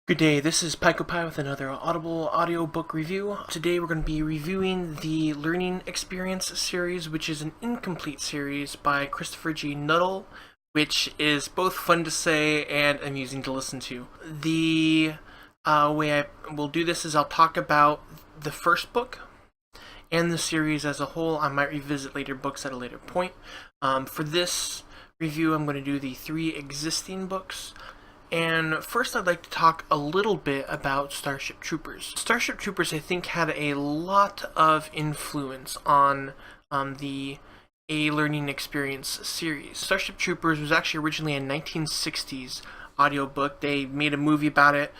Good day, this is PycoPie with another Audible Audio Book review. Today we're going to be reviewing the Learning Experience series, which is an incomplete series by Christopher Nuttall, which is both fun to say and amusing to listen to. The way I will do this is I'll talk about the first book and the series as a whole. I might revisit later books at a later point. For this review, I'm going to do the 3 existing books. And first I'd like to talk a little bit about Starship Troopers. Starship Troopers, I think, had a lot of influence on the A Learning Experience series. Starship Troopers was actually originally a 1960s audiobook. They made a movie about it.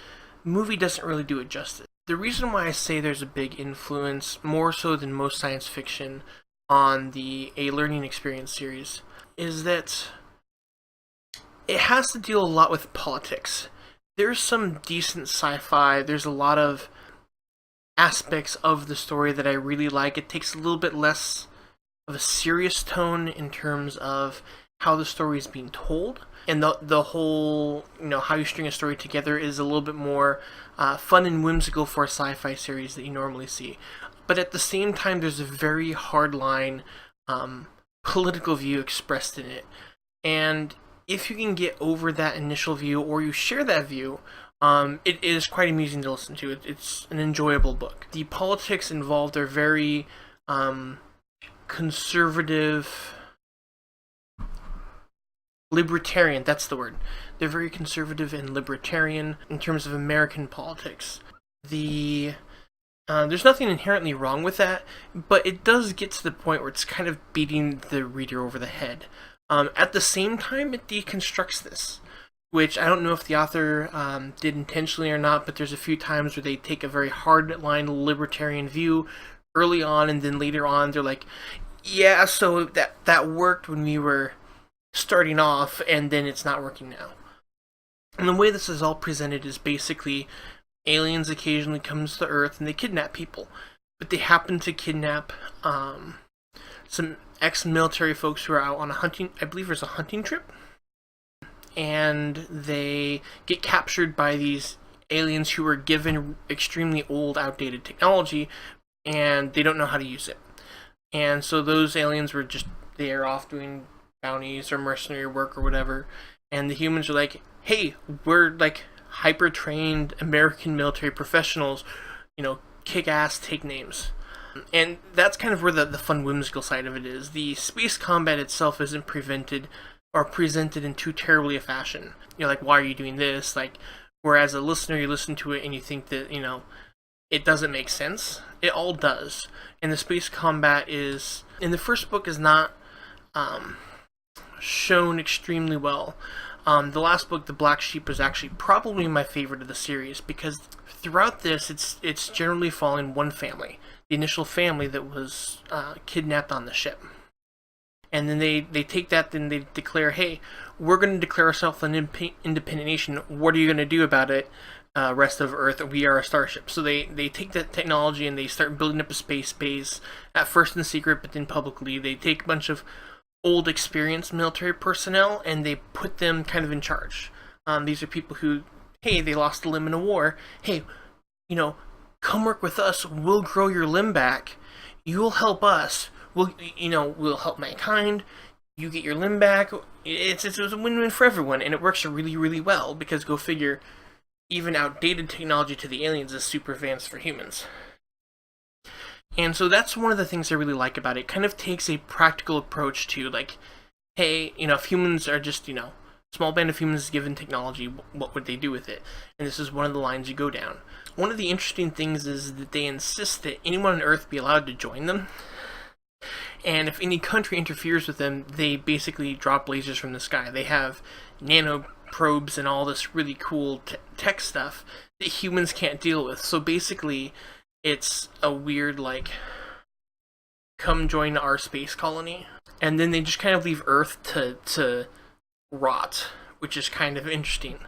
The movie doesn't really do it justice. The reason why I say there's a big influence, more so than most science fiction, on the A Learning Experience series, is that it has to deal a lot with politics. There's some decent sci-fi. There's a lot of aspects of the story that I really like. It takes a little bit less of a serious tone in terms of how the story is being told. And the whole, how you string a story together is a little bit more fun and whimsical for a sci-fi series that you normally see. But at the same time, there's a very hard-line political view expressed in it. And if you can get over that initial view, or you share that view, it is quite amusing to listen to. It's an enjoyable book. The politics involved are very conservative, libertarian, that's the word. They're very conservative and libertarian in terms of American politics. There's nothing inherently wrong with that, but it does get to the point where it's kind of beating the reader over the head. At the same time, it deconstructs this, which I don't know if the author did intentionally or not, but there's a few times where they take a very hard-line libertarian view early on, and then later on they're like, yeah, so that worked when we were starting off, and then it's not working now. And the way this is all presented is basically aliens occasionally comes to Earth and they kidnap people, but they happen to kidnap some ex-military folks who are out on a hunting, I believe there's a hunting trip, and they get captured by these aliens who are given extremely old, outdated technology, and they don't know how to use it. And so those aliens were just there off doing bounties or mercenary work or whatever, and the humans are like, hey, we're like hyper-trained American military professionals, kick ass, take names. And that's kind of where the fun, whimsical side of it is. The space combat itself isn't presented in too terribly a fashion. Like, why are you doing this? Like, whereas a listener, you listen to it and you think that, it doesn't make sense. It all does. And the space combat is, in the first book, is not shown extremely well. The last book, The Black Sheep, was actually probably my favorite of the series, because throughout this, it's generally following one family. The initial family that was kidnapped on the ship. And then they take that, then they declare, hey, we're going to declare ourselves an independent nation. What are you going to do about it, rest of Earth? We are a starship. So they take that technology and they start building up a space base, at first in secret, but then publicly. They take a bunch of old, experienced military personnel and they put them kind of in charge. These are people who, hey, they lost a limb in a war. Hey, come work with us. We'll grow your limb back. You'll help us. We'll help mankind. You get your limb back. It's a win-win for everyone, and it works really, really well, because go figure, even outdated technology to the aliens is super advanced for humans. And so that's one of the things I really like about it. It kind of takes a practical approach to, like, hey, if humans are just, small band of humans given technology, what would they do with it? And this is one of the lines you go down. One of the interesting things is that they insist that anyone on Earth be allowed to join them. And if any country interferes with them, they basically drop lasers from the sky. They have nano probes and all this really cool tech stuff that humans can't deal with. So basically, it's a weird, like, come join our space colony. And then they just kind of leave Earth to rot, which is kind of interesting,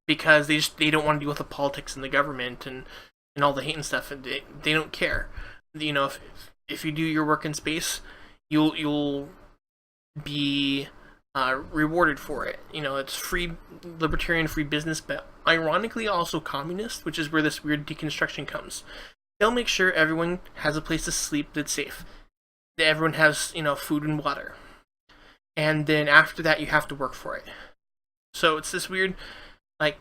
because they don't want to deal with the politics and the government and all the hate and stuff, and they don't care. If you do your work in space, you'll be rewarded for it. It's free libertarian, free business, but ironically also communist, which is where this weird deconstruction comes. They'll make sure everyone has a place to sleep that's safe, that everyone has, food and water. And then after that, you have to work for it. So it's this weird, like,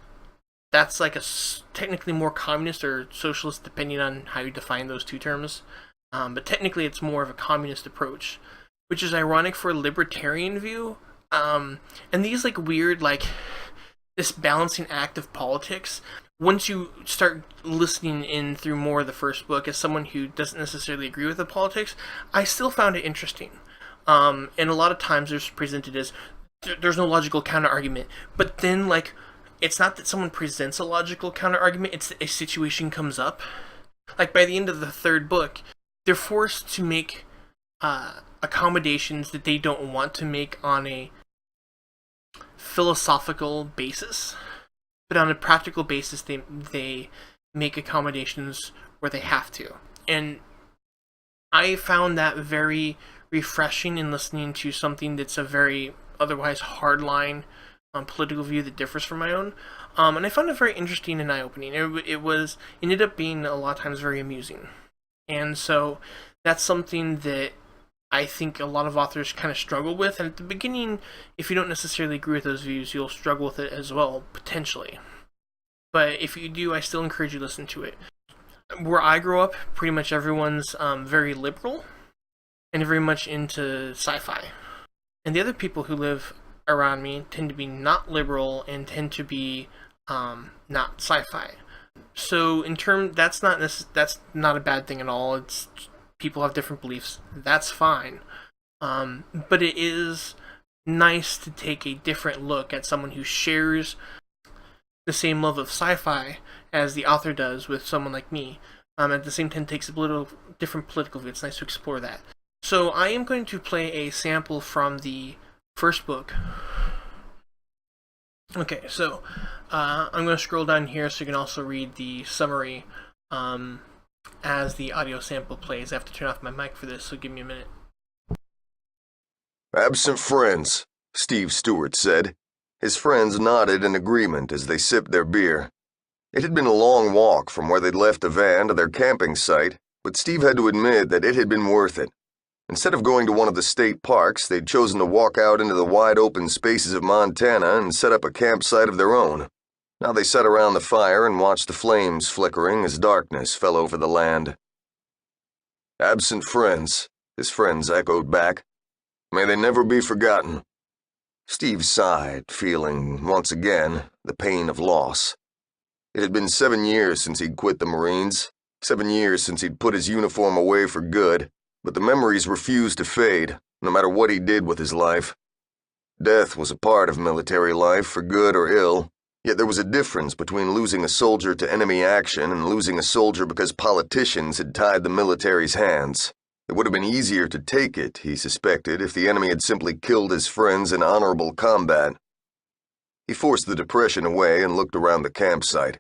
that's like a technically more communist or socialist, depending on how you define those two terms. But technically, it's more of a communist approach, which is ironic for a libertarian view. And these like weird, like this balancing act of politics. Once you start listening in through more of the first book, as someone who doesn't necessarily agree with the politics, I still found it interesting. And a lot of times there's presented as there's no logical counter argument, but then like it's not that someone presents a logical counter argument; it's that a situation comes up. Like by the end of the third book, they're forced to make accommodations that they don't want to make on a philosophical basis, but on a practical basis, they make accommodations where they have to. And I found that very refreshing in listening to something that's a very otherwise hardline political view that differs from my own. And I found it very interesting and eye-opening. It ended up being a lot of times very amusing. And so that's something that I think a lot of authors kind of struggle with. And at the beginning, if you don't necessarily agree with those views, you'll struggle with it as well, potentially. But if you do, I still encourage you to listen to it. Where I grew up, pretty much everyone's very liberal and very much into sci-fi. And the other people who live around me tend to be not liberal and tend to be not sci-fi. So that's not a bad thing at all. It's people have different beliefs. That's fine. But it is nice to take a different look at someone who shares the same love of sci-fi as the author does with someone like me. At the same time, takes a little different political view. It's nice to explore that. So I am going to play a sample from the first book. Okay, so I'm going to scroll down here so you can also read the summary as the audio sample plays. I have to turn off my mic for this, so give me a minute. "Absent friends," Steve Stewart said. His friends nodded in agreement as they sipped their beer. It had been a long walk from where they'd left the van to their camping site, but Steve had to admit that it had been worth it. Instead of going to one of the state parks, they'd chosen to walk out into the wide open spaces of Montana and set up a campsite of their own. Now they sat around the fire and watched the flames flickering as darkness fell over the land. "Absent friends," his friends echoed back. "May they never be forgotten." Steve sighed, feeling, once again, the pain of loss. It had been 7 years since he'd quit the Marines, 7 years since he'd put his uniform away for good, but the memories refused to fade, no matter what he did with his life. Death was a part of military life, for good or ill, yet there was a difference between losing a soldier to enemy action and losing a soldier because politicians had tied the military's hands. It would have been easier to take it, he suspected, if the enemy had simply killed his friends in honorable combat. He forced the depression away and looked around the campsite.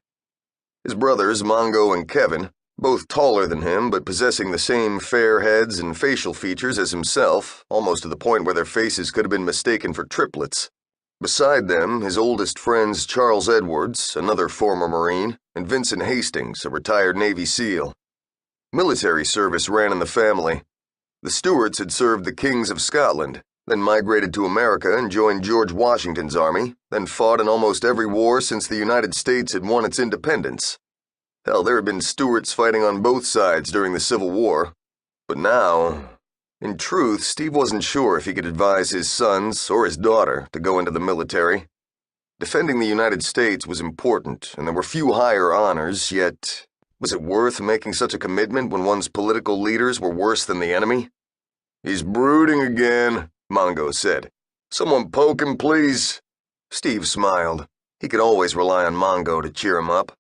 His brothers, Mongo and Kevin, both taller than him but possessing the same fair heads and facial features as himself, almost to the point where their faces could have been mistaken for triplets. Beside them, his oldest friends Charles Edwards, another former Marine, and Vincent Hastings, a retired Navy SEAL. Military service ran in the family. The Stewarts had served the kings of Scotland, then migrated to America and joined George Washington's army, then fought in almost every war since the United States had won its independence. Hell, there had been Stewarts fighting on both sides during the Civil War. But now, in truth, Steve wasn't sure if he could advise his sons or his daughter to go into the military. Defending the United States was important, and there were few higher honors, yet was it worth making such a commitment when one's political leaders were worse than the enemy? "He's brooding again," Mongo said. "Someone poke him, please." Steve smiled. He could always rely on Mongo to cheer him up.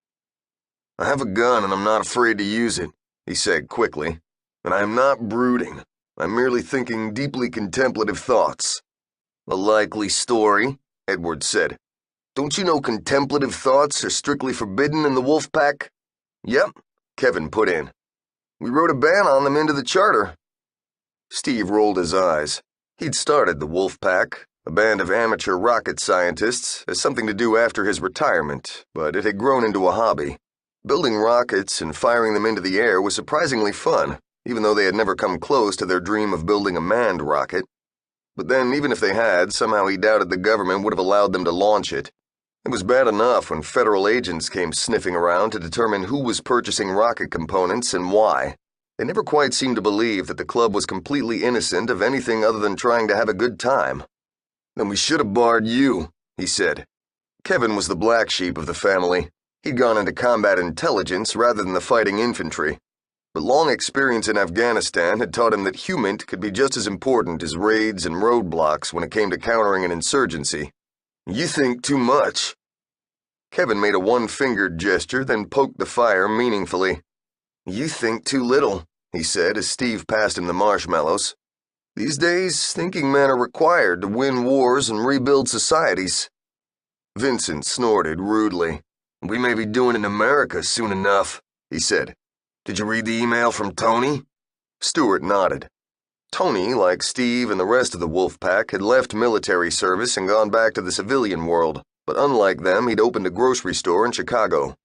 "I have a gun and I'm not afraid to use it," he said quickly. "And I am not brooding. I'm merely thinking deeply contemplative thoughts." "A likely story," Edward said. "Don't you know contemplative thoughts are strictly forbidden in the wolf pack?" "Yep," Kevin put in. "We wrote a ban on them into the charter." Steve rolled his eyes. He'd started the wolf pack, a band of amateur rocket scientists, as something to do after his retirement, but it had grown into a hobby. Building rockets and firing them into the air was surprisingly fun, even though they had never come close to their dream of building a manned rocket. But then, even if they had, somehow he doubted the government would have allowed them to launch it. It was bad enough when federal agents came sniffing around to determine who was purchasing rocket components and why. They never quite seemed to believe that the club was completely innocent of anything other than trying to have a good time. "Then we should have barred you," he said. Kevin was the black sheep of the family. He'd gone into combat intelligence rather than the fighting infantry. But long experience in Afghanistan had taught him that humint could be just as important as raids and roadblocks when it came to countering an insurgency. "You think too much." Kevin made a one-fingered gesture, then poked the fire meaningfully. "You think too little," he said as Steve passed him the marshmallows. "These days, thinking men are required to win wars and rebuild societies." Vincent snorted rudely. "We may be doing it in America soon enough," he said. "Did you read the email from Tony?" Stewart nodded. Tony, like Steve and the rest of the wolf pack, had left military service and gone back to the civilian world, but unlike them, he'd opened a grocery store in Chicago.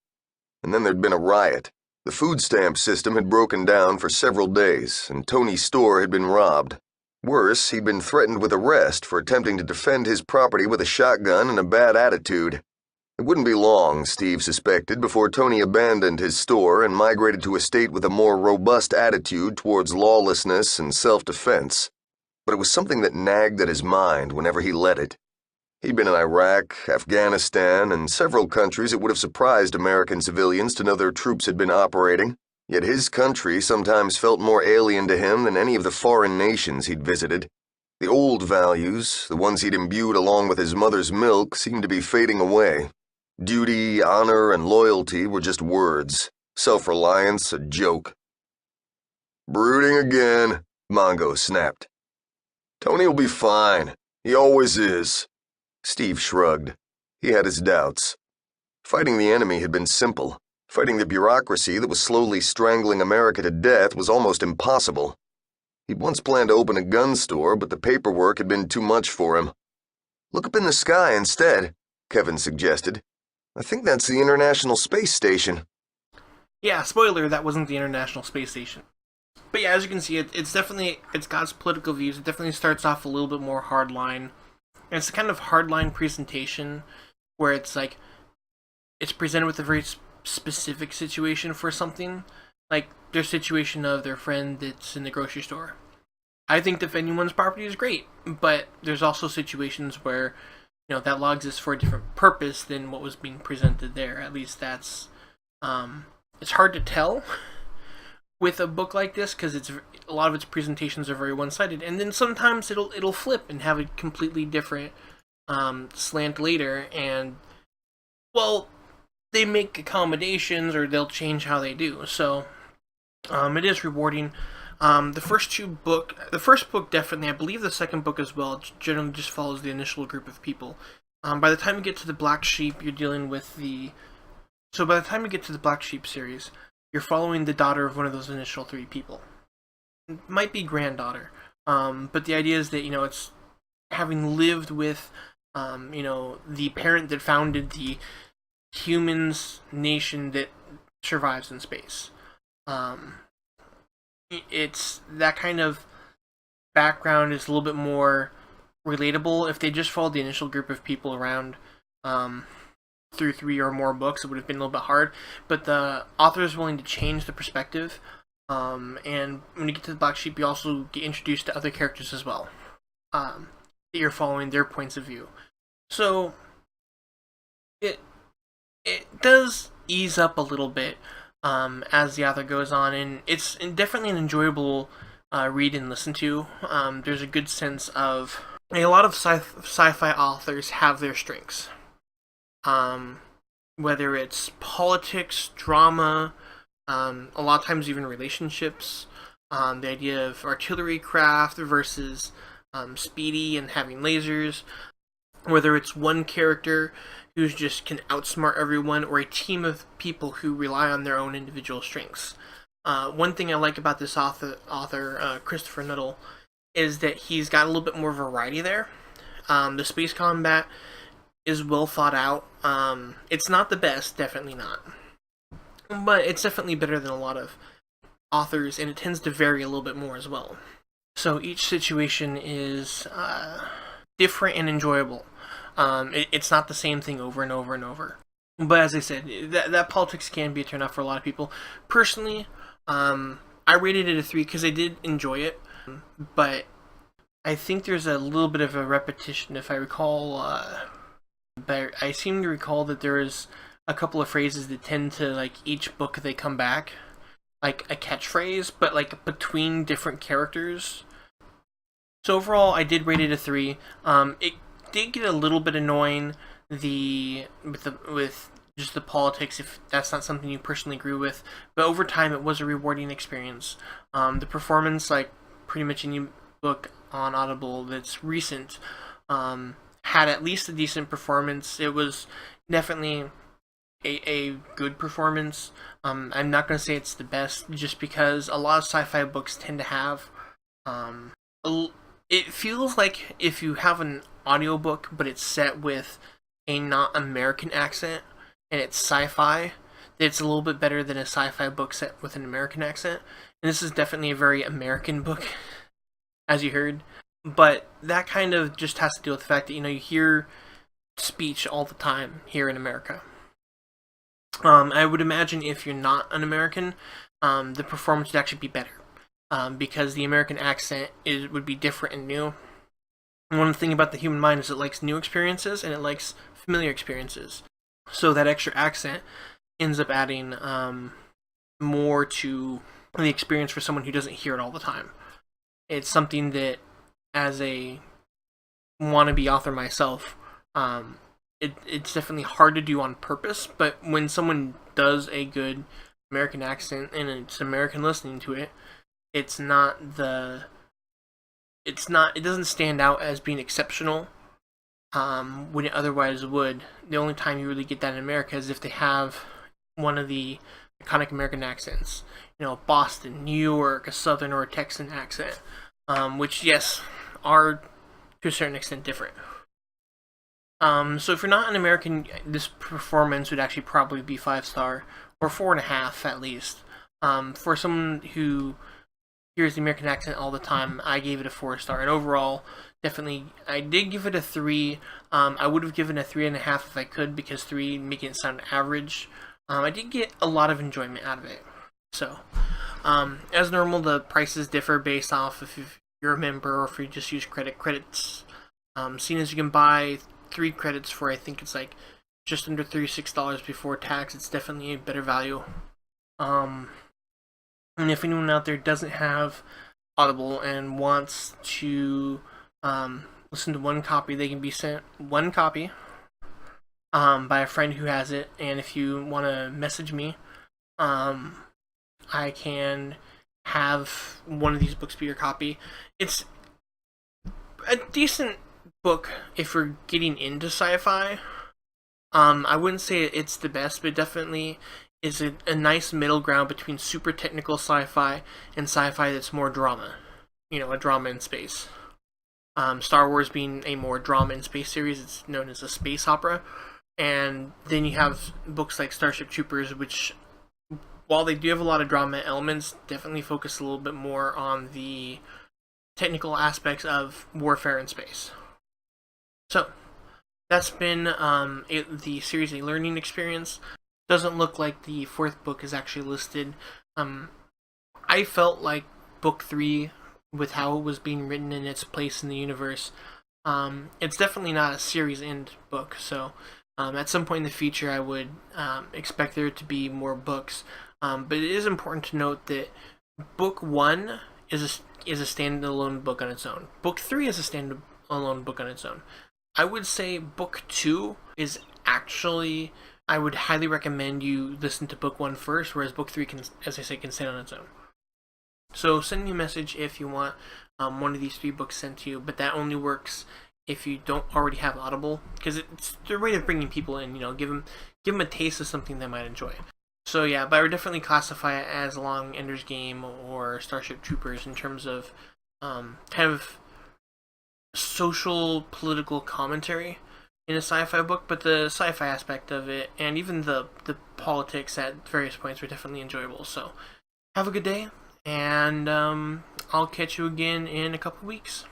And then there'd been a riot. The food stamp system had broken down for several days, and Tony's store had been robbed. Worse, he'd been threatened with arrest for attempting to defend his property with a shotgun and a bad attitude. It wouldn't be long, Steve suspected, before Tony abandoned his store and migrated to a state with a more robust attitude towards lawlessness and self-defense. But it was something that nagged at his mind whenever he let it. He'd been in Iraq, Afghanistan, and several countries it would have surprised American civilians to know their troops had been operating, yet his country sometimes felt more alien to him than any of the foreign nations he'd visited. The old values, the ones he'd imbued along with his mother's milk, seemed to be fading away. Duty, honor, and loyalty were just words. Self-reliance, a joke. "Brooding again," Mongo snapped. "Tony'll be fine. He always is." Steve shrugged. He had his doubts. Fighting the enemy had been simple. Fighting the bureaucracy that was slowly strangling America to death was almost impossible. He'd once planned to open a gun store, but the paperwork had been too much for him. "Look up in the sky instead," Kevin suggested. "I think that's the International Space Station." Yeah, spoiler, that wasn't the International Space Station. But yeah, as you can see, it's got its political views. It definitely starts off a little bit more hardline. And it's the kind of hardline presentation where it's like, it's presented with a very specific situation for something. Like, their situation of their friend that's in the grocery store. I think defending one's property is great, but there's also situations where, that law exists for a different purpose than what was being presented there. At least that's, it's hard to tell with a book like this, because a lot of its presentations are very one-sided, and then sometimes it'll flip and have a completely different slant later, and well, they make accommodations or they'll change how they do. So it is rewarding. The first book definitely, I believe the second book as well, generally just follows the initial group of people. By the time you get to the Black Sheep, you're dealing with So by the time you get to the Black Sheep series, you're following the daughter of one of those initial three people. It might be granddaughter, but the idea is that, it's having lived with, the parent that founded the humans nation that survives in space. It's that kind of background is a little bit more relatable. If they just followed the initial group of people around through 3 or more books, it would have been a little bit hard. But the author is willing to change the perspective. And when you get to the Black Sheep, you also get introduced to other characters as well. That you're following their points of view. So it does ease up a little bit as the author goes on, and it's definitely an enjoyable read and listen to. There's a good sense of... a lot of sci-fi authors have their strengths. Whether it's politics, drama, a lot of times even relationships, the idea of artillery craft versus speedy and having lasers, whether it's one character who just can outsmart everyone, or a team of people who rely on their own individual strengths. One thing I like about this author Christopher Nuttall, is that he's got a little bit more variety there. The space combat is well thought out. It's not the best, definitely not, but it's definitely better than a lot of authors, and it tends to vary a little bit more as well. So each situation is different and enjoyable. It's not the same thing over and over and over. But as I said, that politics can be a turnoff for a lot of people. Personally, I rated it a 3 because I did enjoy it, but I think there's a little bit of a repetition. If I recall, but I seem to recall that there is a couple of phrases that tend to, like, each book they come back, like a catchphrase, but like between different characters. So overall, I did rate it a 3. It did get a little bit annoying with just the politics, if that's not something you personally agree with. But over time, it was a rewarding experience. The performance, like pretty much any book on Audible that's recent, had at least a decent performance. It was definitely a good performance. I'm not going to say it's the best, just because a lot of sci-fi books tend to have it feels like if you have an audiobook but it's set with a not American accent and it's sci-fi, that it's a little bit better than a sci-fi book set with an American accent. And this is definitely a very American book, as you heard. But that kind of just has to do with the fact that, you hear speech all the time here in America. I would imagine if you're not an American, the performance would actually be better. Because the American accent would be different and new. And one thing about the human mind is it likes new experiences and it likes familiar experiences. So that extra accent ends up adding more to the experience for someone who doesn't hear it all the time. It's something that, as a wannabe author myself, it's definitely hard to do on purpose, but when someone does a good American accent and it's American listening to it, it doesn't stand out as being exceptional when it otherwise would. The only time you really get that in America is if they have one of the iconic American accents. Boston, New York, a Southern or a Texan accent, which, yes, are to a certain extent different. So if you're not an American, this performance would actually probably be 5-star, or 4.5 at least. For someone who hears the American accent all the time, I gave it a 4-star. And overall, definitely, I did give it a 3. I would have given a 3.5 if I could, because 3 making it sound average. I did get a lot of enjoyment out of it. So, as normal, the prices differ based off if you're a member or if you just use credits. Seeing as you can buy 3 credits for, I think it's like just under $36 before tax, it's definitely a better value. And if anyone out there doesn't have Audible and wants to listen to one copy, they can be sent one copy by a friend who has it. And if you want to message me, I can have one of these books be your copy. It's a decent book if you're getting into sci-fi. I wouldn't say it's the best, but it definitely is a nice middle ground between super technical sci-fi and sci-fi that's more drama. A drama in space. Star Wars being a more drama in space series, it's known as a space opera. And then you have books like Starship Troopers, which, while they do have a lot of drama elements, definitely focus a little bit more on the technical aspects of warfare in space. So, that's been the series A Learning Experience. Doesn't look like the 4th book is actually listed. I felt like book 3, with how it was being written and its place in the universe, it's definitely not a series end book. So at some point in the future, I would expect there to be more books. But it is important to note that book 1 is a standalone book on its own. Book 3 is a standalone book on its own. I would say book 2 is actually, I would highly recommend you listen to book 1 first, whereas book 3 can, as I say, can stand on its own. So send me a message if you want one of these 3 books sent to you, but that only works if you don't already have Audible, because it's their way of bringing people in. Give them a taste of something they might enjoy. So yeah, but I would definitely classify it as along Ender's Game or Starship Troopers in terms of kind of social political commentary in a sci-fi book, but the sci-fi aspect of it and even the politics at various points were definitely enjoyable. So have a good day, and I'll catch you again in a couple weeks.